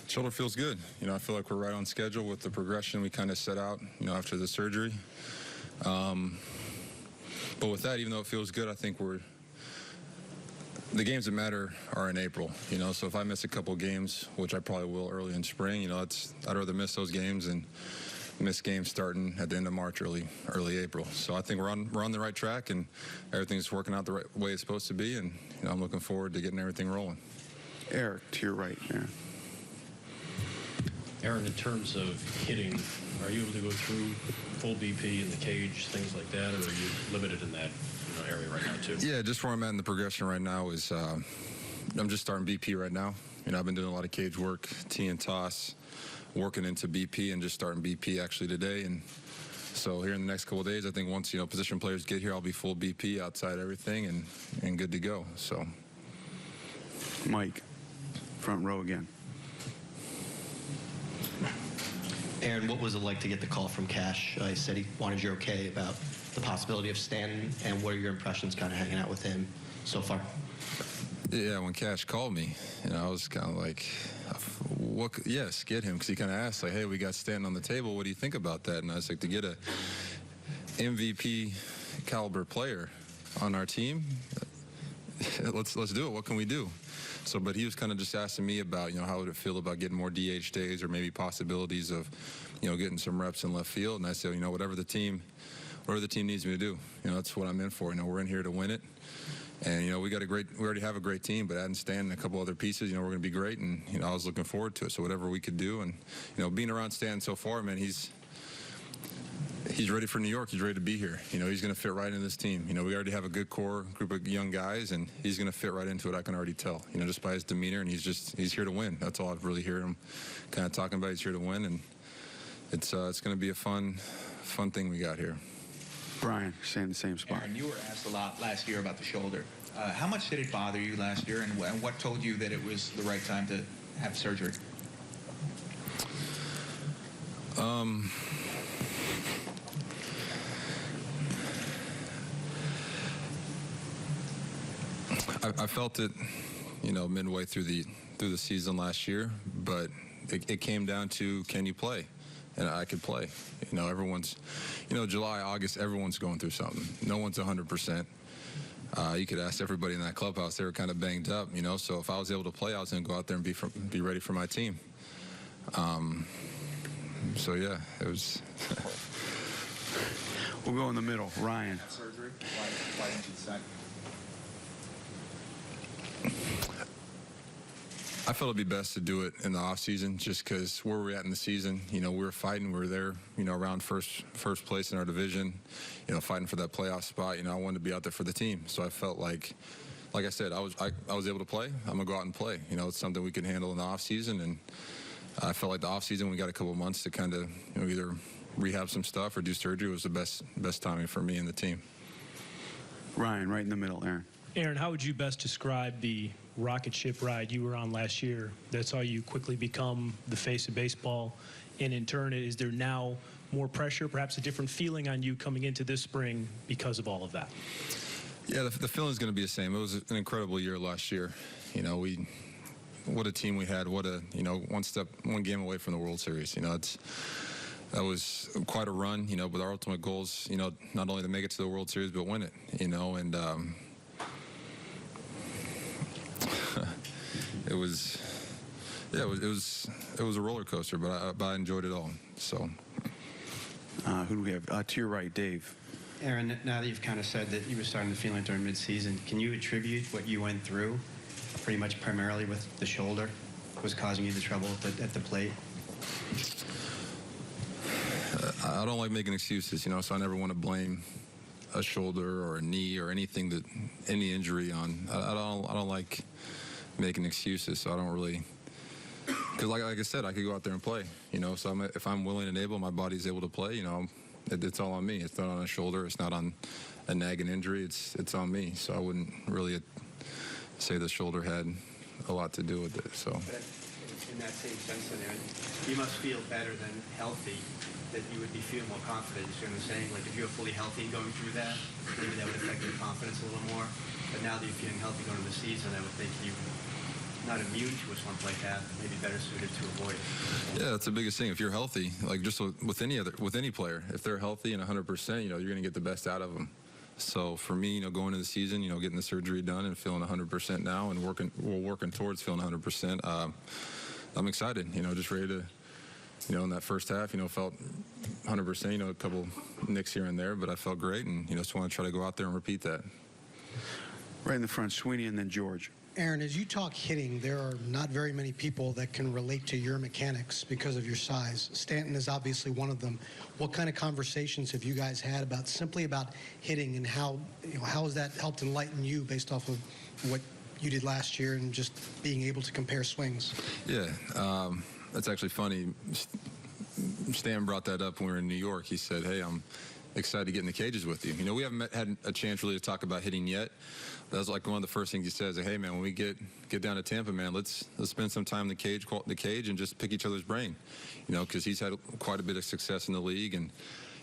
Shoulder feels good. I feel like we're right on schedule with the progression we kind of set out, after the surgery. But with that, even though it feels good, I think the games that matter are in April, so if I miss a couple games, which I probably will early in spring, I'd rather miss those games and miss games starting at the end of March, early April. So I think we're on the right track, and everything's working out the right way it's supposed to be, and I'm looking forward to getting everything rolling. Eric, to your right, Aaron. Aaron, in terms of hitting, are you able to go through full BP in the cage, things like that, or are you limited in that area right now too? Yeah, just where I'm at in the progression right now is I'm just starting BP right now. I've been doing a lot of cage work, tee and toss, working into BP, and just starting BP actually today. And so here in the next couple of days, I think once position players get here, I'll be full BP outside everything and good to go. So, Mike, front row again. Aaron, what was it like to get the call from Cash? He said he wanted you okay about the possibility of Stanton, and what are your impressions kind of hanging out with him so far? Yeah, when Cash called me, I was kind of like, yes, get him, because he kind of asked, like, hey, we got Stanton on the table. What do you think about that? And I was like, to get a MVP caliber player on our team, let's do it. What can we do? So, but he was kind of just asking me about, how would it feel about getting more DH days, or maybe possibilities of, getting some reps in left field. And I said, whatever the team needs me to do, that's what I'm in for. We're in here to win it. And, we already have a great team, but adding Stan and a couple other pieces, we're going to be great. And, I was looking forward to it. So whatever we could do. And, being around Stan so far, man, he's ready for New York. He's ready to be here. He's going to fit right in this team. We already have a good core group of young guys, and he's going to fit right into it. I can already tell, just by his demeanor, and he's here to win. That's all I've really heard him kind of talking about. He's here to win, and it's going to be a fun thing we got here. Brian, saying the same spot. Aaron, you were asked a lot last year about the shoulder. How much did it bother you last year, and what told you that it was the right time to have surgery? I felt it, midway through the season last year, but it came down to, can you play? And I could play. Everyone's, July, August, everyone's going through something. No one's 100%. You could ask everybody in that clubhouse; they were kind of banged up, So if I was able to play, I was going to go out there and be ready for my team. So yeah, it was. We'll go in the middle. Ryan. Surgery. Why didn't you decide? I felt it'd be best to do it in the off season, just because where we're at in the season, we were fighting, we were there, around first place in our division, fighting for that playoff spot. I wanted to be out there for the team, so I felt like I said, I was able to play. I'm gonna go out and play. It's something we can handle in the off season, and I felt like the off season we got a couple months to kind of either rehab some stuff or do surgery. It was the best timing for me and the team. Ryan, right in the middle. Aaron, how would you best describe the rocket ship ride you were on last year that saw you quickly become the face of baseball? And in turn, is there now more pressure, perhaps a different feeling on you coming into this spring because of all of that? Yeah, the feeling's going to be the same. It was an incredible year last year. What a team we had. What a, one game away from the World Series. That was quite a run, but our ultimate goals, not only to make it to the World Series, but win it, and it was a roller coaster, but I enjoyed it all. So, who do we have? To your right, Dave. Aaron, now that you've kind of said that you were starting to feel it during midseason, can you attribute what you went through pretty much primarily with the shoulder was causing you the trouble at the plate? I don't like making excuses, so I never want to blame a shoulder or a knee or anything any injury on. I don't like making excuses, so I don't really, because like I said, I could go out there and play, so if I'm willing and able, my body's able to play, it's all on me. It's not on a shoulder, it's not on a nagging injury, it's on me. So I wouldn't really say the shoulder had a lot to do with it. So but in that same sense, then, Aaron, you must feel better than healthy, that you would be feeling more confident. You see what I'm saying? Like if you were fully healthy going through that, maybe that would affect your confidence a little more. But now that you're feeling healthy going into the season, I would think you not immune to a slump like that, maybe better suited to avoid it? Yeah, that's the biggest thing. If you're healthy, like just with any player, if they're healthy and 100%, you're going to get the best out of them. So for me, going into the season, getting the surgery done and feeling 100% now, and we're working towards feeling 100%. I'm excited. Just ready to. In that first half, felt 100%. A couple nicks here and there, but I felt great, and just want to try to go out there and repeat that. Right in the front, Sweeney, and then George. Aaron, as you talk hitting, there are not very many people that can relate to your mechanics because of your size. Stanton is obviously one of them. What kind of conversations have you guys had simply about hitting, and how has that helped enlighten you based off of what you did last year and just being able to compare swings? Yeah, that's actually funny. Stan brought that up when we were in New York. He said, "Hey, I'm excited to get in the cages with you." We haven't had a chance really to talk about hitting yet. That was like one of the first things he says. Like, "Hey, man, when we get down to Tampa, man, let's spend some time in the cage, and just pick each other's brain." Because he's had quite a bit of success in the league, and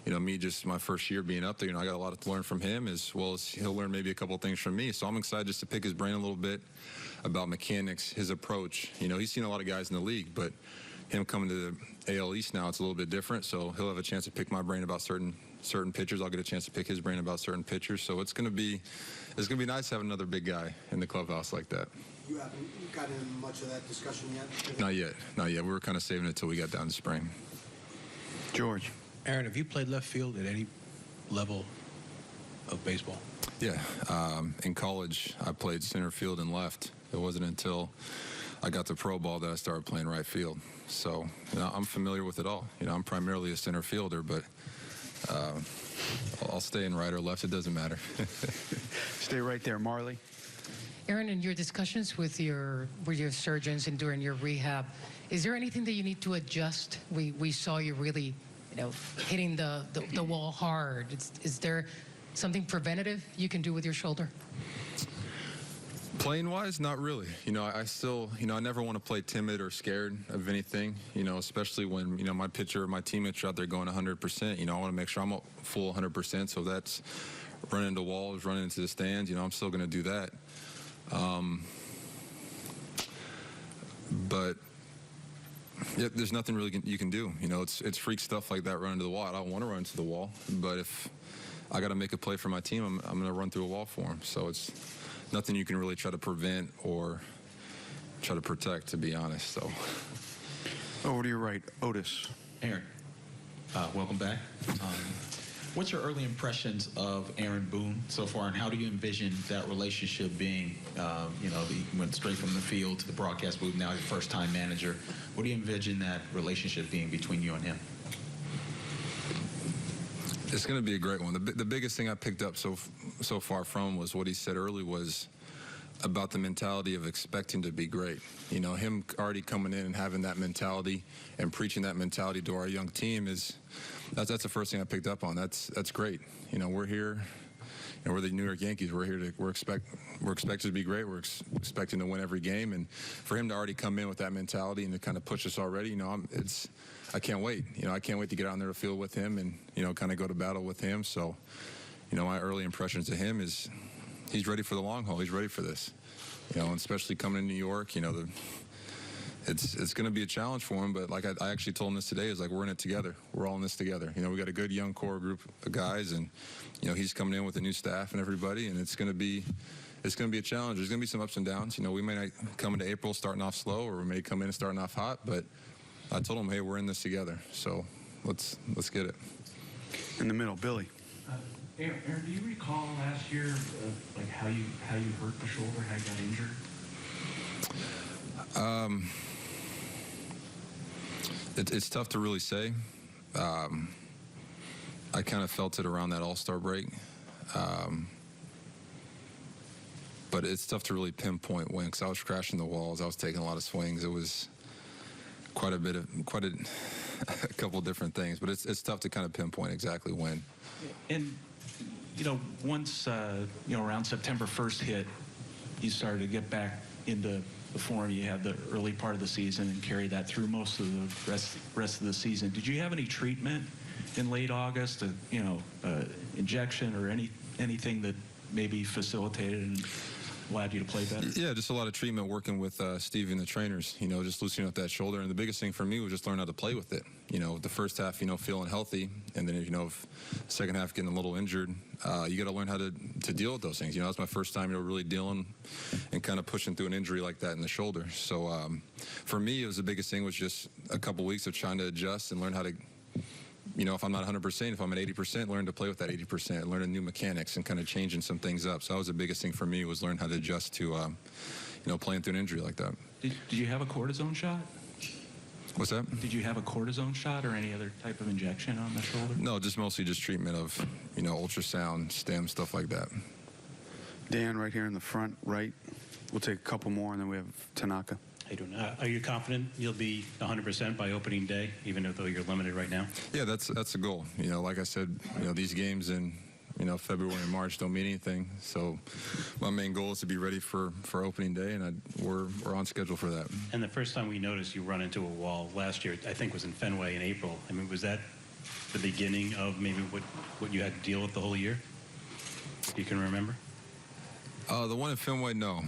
me just my first year being up there, I got a lot to learn from him, as well as he'll learn maybe a couple of things from me. So I'm excited just to pick his brain a little bit about mechanics, his approach. He's seen a lot of guys in the league, but him coming to the AL East now, it's a little bit different. So he'll have a chance to pick my brain about certain pitchers. I'll get a chance to pick his brain about certain pitchers. So it's gonna be nice to have another big guy in the clubhouse like that. You haven't gotten into much of that discussion yet? Not yet. We were kind of saving it till we got down to spring. George. Aaron, have you played left field at any level of baseball? Yeah. In college, I played center field and left. It wasn't until I got to pro ball that I started playing right field. So I'm familiar with it all. I'm primarily a center fielder, but I'll stay in right or left. It doesn't matter. Stay right there, Marley. Aaron, in your discussions with your surgeons and during your rehab, is there anything that you need to adjust? We saw you really, hitting the wall hard. Is there something preventative you can do with your shoulder? Playing wise, not really. I still, I never want to play timid or scared of anything, especially when, my pitcher, my teammates are out there going 100%. I want to make sure I'm full 100%. So that's running into walls, running into the stands, I'm still going to do that. But yeah, there's nothing really you can do. It's freak stuff like that, running to the wall. I don't want to run into the wall, but if I got to make a play for my team, I'm going to run through a wall for them. So it's nothing you can really try to prevent or try to protect, to be honest. So Over to your right, Otis. Aaron, welcome back. What's your early impressions of Aaron Boone so far, and how do you envision that relationship being? You went straight from the field to the broadcast booth, now you're first-time manager. What do you envision that relationship being between you and him? It's going to be a great one. The biggest thing I picked up so far from was what he said early was about the mentality of expecting to be great. Him already coming in and having that mentality and preaching that mentality to our young team that's the first thing I picked up on. That's great. We're here, and we're the New York Yankees. We're here we're expected to be great. We're expecting to win every game, and for him to already come in with that mentality and to kind of push us already, I can't wait. I can't wait to get out in there to field with him and kind of go to battle with him. So, my early impressions of him is he's ready for the long haul. He's ready for this. And especially coming to New York, it's going to be a challenge for him, but like I actually told him this today, is like we're in it together. We're all in this together. We got a good young core group of guys, and he's coming in with a new staff and everybody, and it's going to be a challenge. There's going to be some ups and downs. We may not come into April starting off slow, or we may come in and starting off hot, but I told him, hey, we're in this together, so let's get it. In the middle, Billy. Aaron, do you recall last year, like how you hurt the shoulder, how you got injured? It's tough to really say. I kind of felt it around that All-Star break. But it's tough to really pinpoint when, because I was crashing the walls. I was taking a lot of swings. It was quite a couple of different things. But it's tough to kind of pinpoint exactly when. And, once, around September 1st hit, you started to get back into the form you had the early part of the season and carry that through most of the rest of the season. Did you have any treatment in late August, injection or anything that maybe facilitated and allowed you to play better? Yeah, just a lot of treatment working with Stevie and the trainers, just loosening up that shoulder. And the biggest thing for me was just learn how to play with it. The first half, feeling healthy, and then, if second half getting a little injured, you got to learn how to deal with those things. That was my first time, really dealing and kind of pushing through an injury like that in the shoulder. So for me, it was the biggest thing was just a couple weeks of trying to adjust and learn how to, if I'm not 100%, if I'm at 80%, learn to play with that 80%, learn new mechanics and kind of changing some things up. So that was the biggest thing for me was learn how to adjust to, playing through an injury like that. Did you have a cortisone shot? What's that? Did you have a cortisone shot or any other type of injection on the shoulder? No, just mostly just treatment of, ultrasound, stem, stuff like that. Dan, right here in the front, right. We'll take a couple more, and then we have Tanaka. How you doing? Are you confident you'll be 100% by opening day, even though you're limited right now? Yeah, that's the goal. Like I said, these games in February and March don't mean anything. So my main goal is to be ready for opening day, and we're on schedule for that. And the first time we noticed you run into a wall last year, I think was in Fenway in April. I mean, was that the beginning of maybe what you had to deal with the whole year? You can remember? The one in Fenway, no.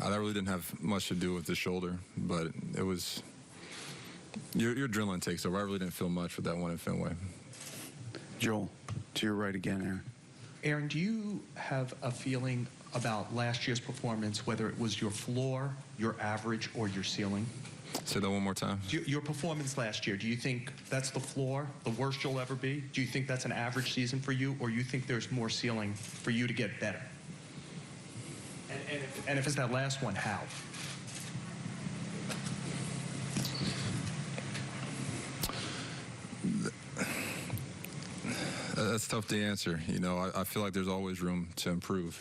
That really didn't have much to do with the shoulder, but it was your adrenaline takes over. I really didn't feel much with that one in Fenway. Joel, to your right again, Aaron. Aaron, do you have a feeling about last year's performance, whether it was your floor, your average, or your ceiling? Say that one more time. Your performance last year, do you think that's the floor, the worst you'll ever be? Do you think that's an average season for you, or you think there's more ceiling for you to get better? And if it's that last one, how? That's tough to answer. I feel like there's always room to improve.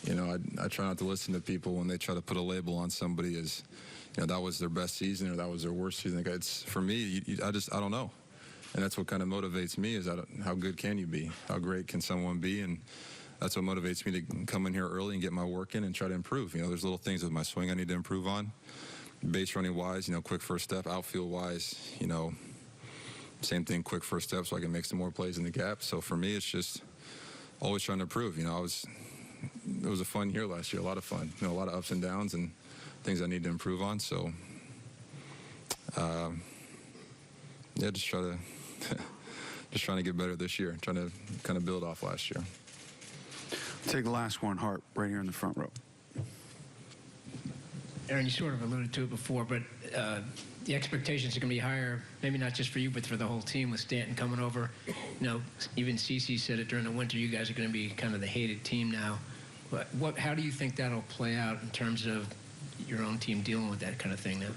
I try not to listen to people when they try to put a label on somebody as, that was their best season or that was their worst season. It's for me, I don't know. And that's what kind of motivates me is how good can you be? How great can someone be? And that's what motivates me to come in here early and get my work in and try to improve. There's little things with my swing I need to improve on. Base running wise, quick first step. Outfield wise, same thing, quick first step so I can make some more plays in the gap. So for me, it's just always trying to improve. It was a fun year last year, a lot of fun. A lot of ups and downs and things I need to improve on. So, yeah, just trying to get better this year, trying to kind of build off last year. Take the last one, Hart, right here in the front row. Aaron, you sort of alluded to it before, but the expectations are going to be higher, maybe not just for you, but for the whole team with Stanton coming over. Even CeCe said it during the winter, you guys are going to be kind of the hated team now. But how do you think that'll play out in terms of your own team dealing with that kind of thing now?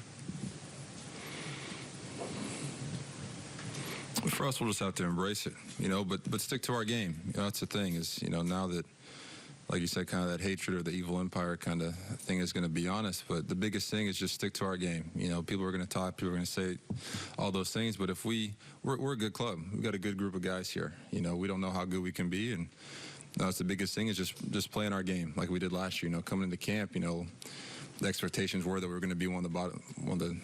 For us, we'll just have to embrace it, but stick to our game. That's the thing is, now that, like you said, kind of that hatred or the evil empire kind of thing is going to be honest. But the biggest thing is just stick to our game. People are going to talk, people are going to say all those things. But if we're a good club. We've got a good group of guys here. We don't know how good we can be. And that's the biggest thing is just playing our game like we did last year. Coming into camp, the expectations were that we were going to be one of the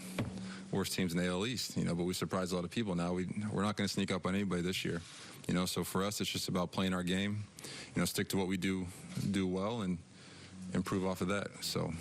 worst teams in the AL East, but we surprised a lot of people. Now we're not going to sneak up on anybody this year, so for us it's just about playing our game, stick to what we do well and improve off of that. So